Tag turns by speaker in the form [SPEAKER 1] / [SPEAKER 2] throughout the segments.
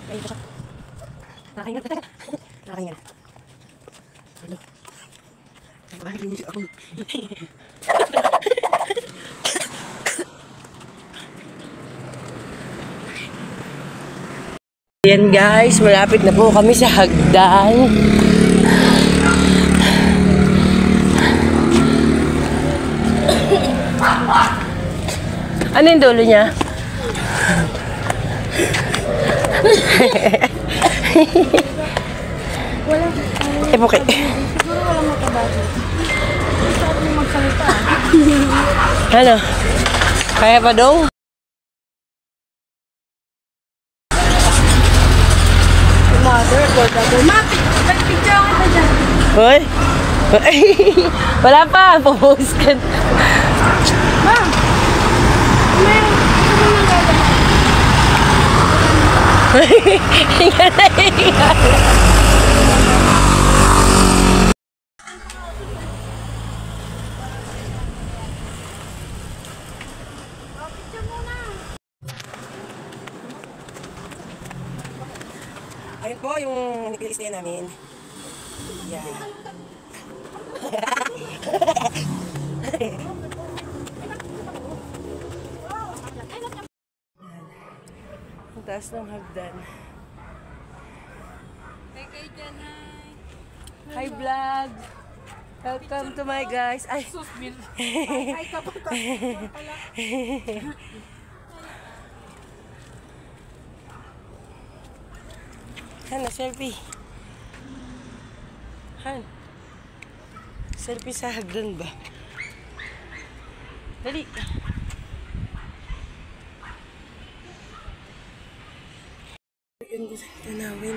[SPEAKER 1] Ayun pa siya. Nakahinga. Teka. Nakahinga na. Ano? Bakit hindi ako? Ayan guys, malapit na po kami sa hagdan. Ano yung dulo niya? Okay.
[SPEAKER 2] Siguro walang matabago. Gusto ako magsalita.
[SPEAKER 1] Ano? Kaya pa daw?
[SPEAKER 2] Mother, God, Mati, nagpicture ako na dyan.
[SPEAKER 1] Hoy? Wala pa, popost ka.
[SPEAKER 2] Ma'am, meron. Ano nang gagawin?
[SPEAKER 1] Hinga na, hinga na. Ayun po yung nag-i-stay namin. Yeah. Ang taas ng hagdan. Hi vlog! Welcome to my guys. Ay!
[SPEAKER 2] Ay, kapag
[SPEAKER 1] Han, selfie. Han. Selfie sa hagdan ba? Dali. Ganda sa tanawin.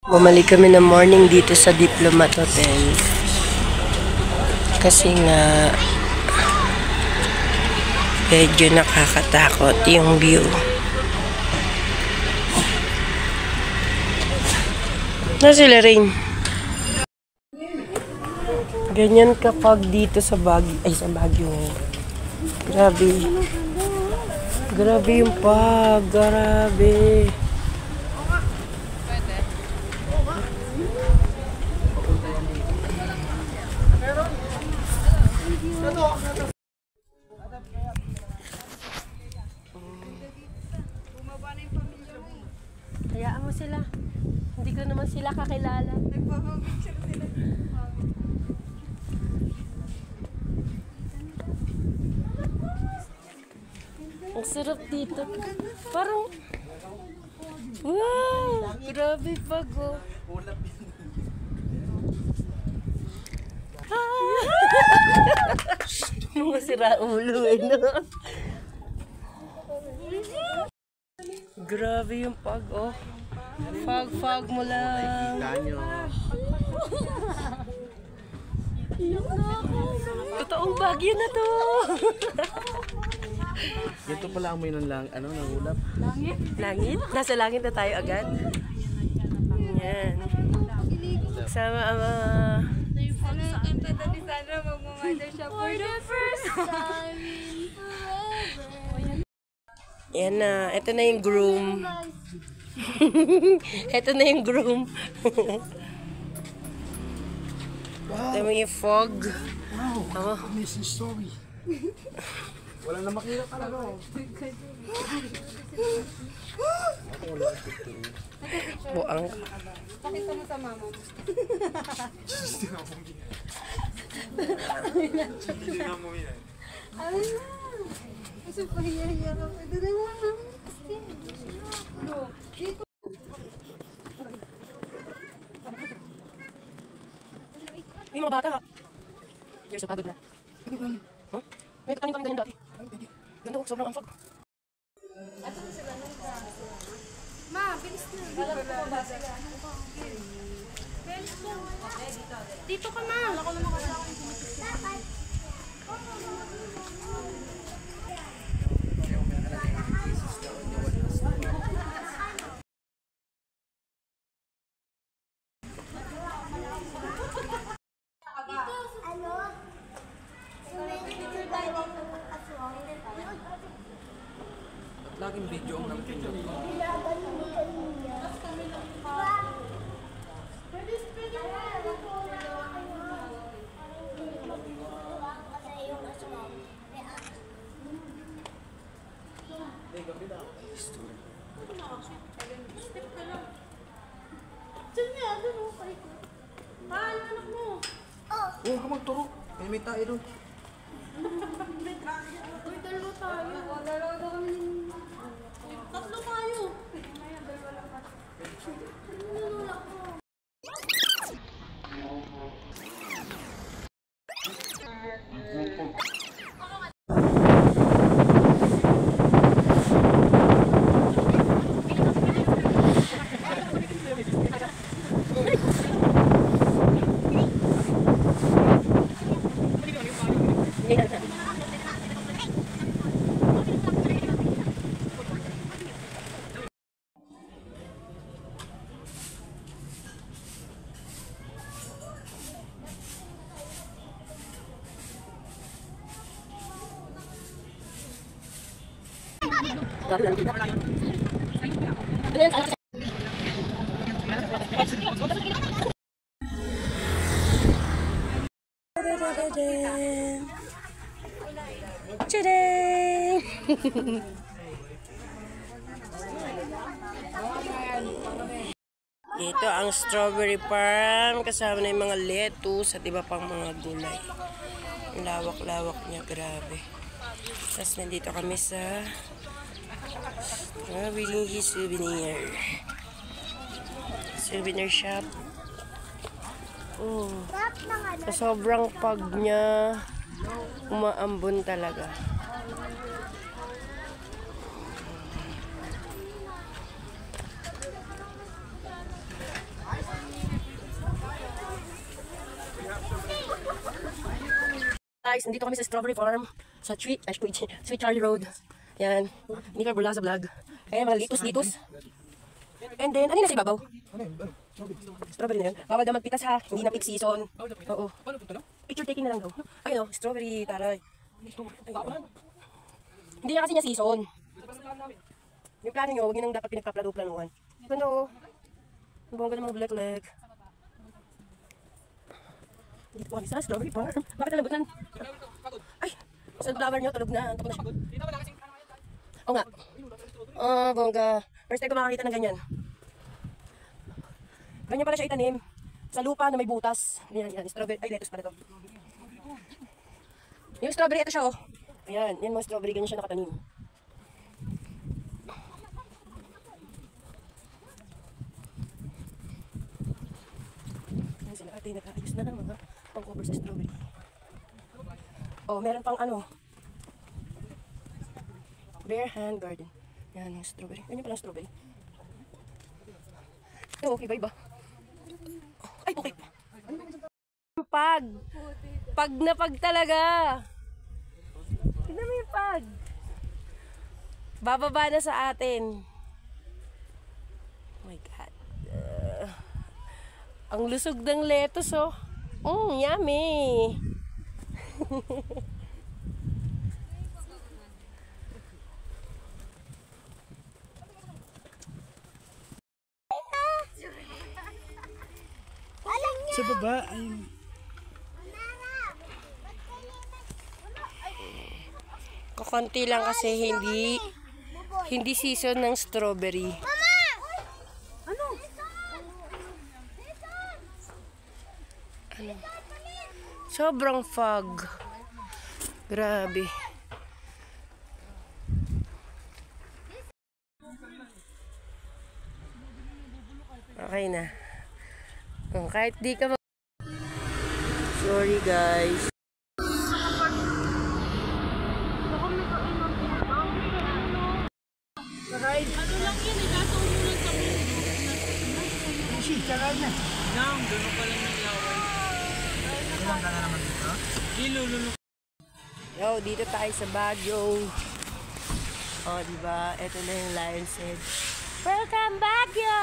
[SPEAKER 1] Bumalik kami ng morning dito sa Diplomat Hotel. Kasi nga medyo nakakatakot yung view. Na sila rin. Ganyan kapag dito sa Baguio. Ay, sa Baguio. Grabe. Grabe yung grabe. Hayaan mo sila. Hindi ko naman sila kakilala.
[SPEAKER 2] nagpapapicture sila.
[SPEAKER 1] Ang sarap dito. Parang... Wow! Grabe bago. Mga sira ulo eh, no? Grabe yung oh. Fog mo lang. Totoong Baguio na to.
[SPEAKER 3] Ito pala amoy ng ng ulap.
[SPEAKER 1] Langit? Nasa langit na tayo agad. Yan. Sama ang
[SPEAKER 2] Kanta dati sana magmamother siya for the first time.
[SPEAKER 1] yan na. Ito na yung groom. Ito na yung groom. Ito mo yung fog.
[SPEAKER 3] Wow, amazing story. Wala na makita talaga.
[SPEAKER 1] Buang.
[SPEAKER 2] Pakita mo sa mama mo. Ay na. Kasi pahiya-hiya ka. Ito na lang. Dito.
[SPEAKER 1] Yung mga bata. Years of pagod na. Huh? May katanim kami ganyan dati. Ganda ko, sobrang amfag.
[SPEAKER 2] Ma, bilis na. Bilis na. Dito ka na. Ako naman kasi ako yung
[SPEAKER 4] Laging video ang nampindot ko. Oo, ka magturo. May tayo doon.
[SPEAKER 2] tatlo tayo.
[SPEAKER 1] Tadang! Ito ang strawberry farm kasama na yung mga lettuce at iba pang mga gulay. Ang lawak-lawak niya, grabe. Tapos nandito kami sa strawberry souvenir shop. Sa sobrang pag niya, umaambon talaga. Guys, nandito kami sa strawberry farm sa Sweet Charlie Road. Yan, Nika Burlaza Vlog. Ayan, mga litos. And then, ano na sa ibabaw? Strawberry na yun. Bawal daw magpitas ha, hindi na peak season. Oo. Picture taking na lang daw. Ayun o, strawberry, taray. Hindi na kasi niya season. Yung plano nyo, huwag nyo nang dapat pinagpaplano-planuhan. Ganda o. Ang bongga ng mga black-leg. Dito po kami sa strawberry farm. Bakit nalabutan? Ay, sunflower nyo, tulog na. Antok na siya. Oo nga. Bongga. First time ko makakita ng ganyan. Ganyan pala siya itanim. Sa lupa na may butas. Yan. Strawberry. Ay, lettuce pala to. Yung strawberry, ito siya oh. Ayan, yan mga strawberry. Ganyan siya nakatanim. Ayan sila ate, nag-aayos na ng mga pang-cover sa strawberry. Oh, meron pang ano. Bare hand garden. Yan yung strawberry. Ganyan pala strawberry. Ito, okay ba iba? Ay, okay. Pag na pag talaga. Tignan mo yung pag. Bababa na sa atin. Oh my God. Ang lusog ng lettuce, oh. Yummy.
[SPEAKER 3] Sa baba, ayun.
[SPEAKER 1] Kukunti lang kasi hindi season ng strawberry. Ano? Sobrang fog. Grabe. Okay na. Kahit di ka sorry guys. Yo, dito tayo sa Baguio. Oh, di ba? Ito na yung Lion's Head. Welcome Baguio!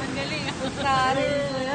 [SPEAKER 2] Ang galing.